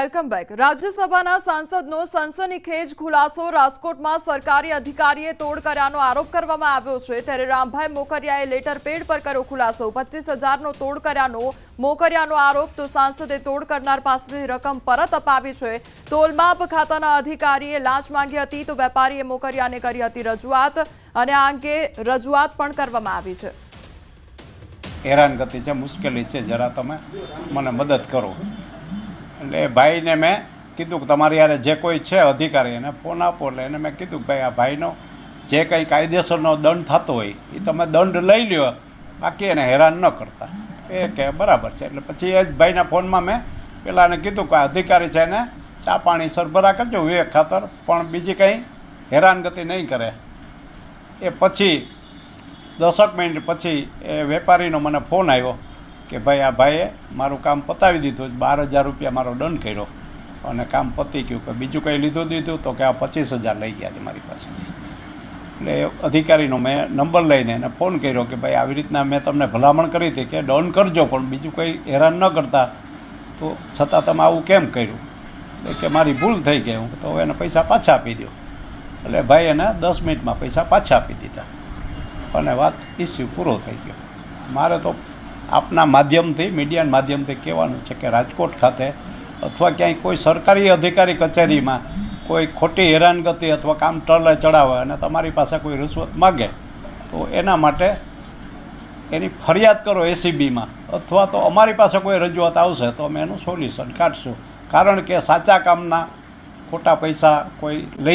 Welcome back. રાજ્યસભાના સાંસદનો સનસનીખેજ ખુલાસો। રાજકોટમાં સરકારી અધિકારીએ તોડ કર્યાનો આરોપ કરવામાં આવ્યો છે, ત્યારે રામભાઈ મોકરિયાએ લેટર પેડ પર કર્યો ખુલાસો। 25,000નો તોડ કર્યાનો મોકરિયાનો આરોપ, તો સાંસદે તોડ કરનાર પાસેથી રકમ પરત અપાવી છે। તોલમાપ ખાતાના અધિકારીએ લાંચ માંગી હતી, તો વેપારીએ મોકરિયાને કરી હતી રજૂઆત, અને આ અંગે રજૂઆત પણ કરવામાં આવી છે। હેરાનગતિ છે, મુશ્કેલી છે, જરા તમે મને મદદ કરો। એટલે ભાઈને મેં કીધું કે તમારી યારે જે કોઈ છે અધિકારી એને ફોન આપો। એટલે એને મેં કીધું કે ભાઈ આ ભાઈનો જે કંઈ કાયદેસરનો દંડ થતો હોય એ તમે દંડ લઈ લ્યો, બાકી એને હેરાન ન કરતા। એ કે બરાબર છે। એટલે પછી એ જ ભાઈના ફોનમાં મેં પેલાને કીધું કે આ અધિકારી છે એને ચા પાણી સરભરા કરજો વિવેક ખાતર, પણ બીજી કંઈ હેરાનગતિ નહીં કરે। એ પછી 10 મિનિટ પછી એ વેપારીનો મને ફોન આવ્યો કે ભાઈ આ ભાઈએ મારું કામ પતાવી દીધું, 12,000 રૂપિયા મારો દંડ કર્યો અને કામ પતી ગયું। કે બીજું કંઈ લીધું તો કે આ 25,000 લઈ ગયા છે મારી પાસેથી। એટલે અધિકારીનો મેં નંબર લઈને એને ફોન કર્યો કે ભાઈ આવી રીતના મેં તમને ભલામણ કરી હતી કે દંડ કરજો, પણ બીજું કંઈ હેરાન ન કરતા, તો છતાં તમે આવું કેમ કર્યું? એટલે કે મારી ભૂલ થઈ ગઈ, હું તો એને પૈસા પાછા આપી દો। એટલે ભાઈ એને 10 મિનિટમાં પૈસા પાછા આપી દીધા અને વાત ઇસ્યુ પૂરો થઈ ગયો। મારે તો આપના માધ્યમથી, મીડિયાના માધ્યમથી કહેવાનું છે કે રાજકોટ ખાતે અથવા ક્યાંય કોઈ સરકારી અધિકારી કચેરીમાં કોઈ ખોટી હેરાનગતિ અથવા કામ ટળે ચડાવે અને તમારી પાસે કોઈ રિશ્વત માગે, તો એના માટે એની ફરિયાદ કરો એસીબીમાં, અથવા તો અમારી પાસે કોઈ રજૂઆત આવશે તો અમે એનું સોલ્યુશન કાઢશું। કારણ કે સાચા કામના ખોટા પૈસા કોઈ લઈ